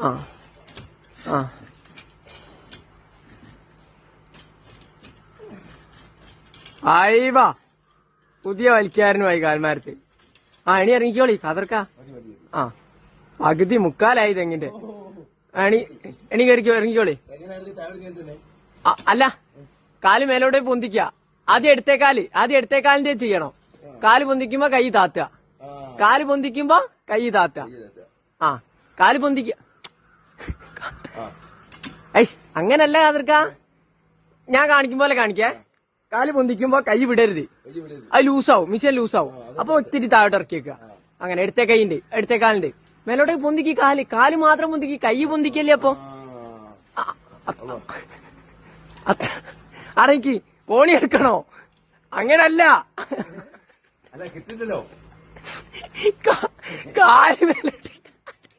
ആ ആ ആയിവാ പുതിയ വലിക്കാരനുമായി കാൽമാരത്ത്. ആ എണി ഇറങ്ങിക്കോളി കതർക്ക. ആ പകുതി മുക്കാലായി തെങ്ങിന്റെ. എണി കയറിക്കോ ഇറങ്ങിക്കോളി. അല്ല കാല് മേലോട്ട് പൊന്തിക്ക. ആദ്യം എടുത്തേക്കാലിന്റെ ചെയ്യണം. കാല് പൊന്തിക്കുമ്പോ കൈ താത്തുക. കാല് പൊന്തിക്കുമ്പോ കൈ താത്തുക. ആ കാല് പൊന്തിക്ക. അങ്ങനല്ല കാതർക്ക, ഞാൻ കാണിക്കും പോലെ കാണിക്കേ. കാല് പൊന്തിക്കുമ്പോ കൈ വിടരുത്, അത് ലൂസാവും, മിഷൻ ലൂസാവും. അപ്പൊ ഒത്തിരി താഴോട്ട് ഇറക്കി വെക്കുക. അങ്ങനെ എടുത്തേ കാലിന്റെ മേലോട്ടേക്ക് പൊന്തിക്ക്. കാല് മാത്രം പൊന്തിക്ക്, കൈ പൊന്തിക്കല്ലേ. അപ്പൊ അടയ്ക്ക് കോണി എടുക്കണോ? അങ്ങനല്ല, കാല് മേലോട്ട്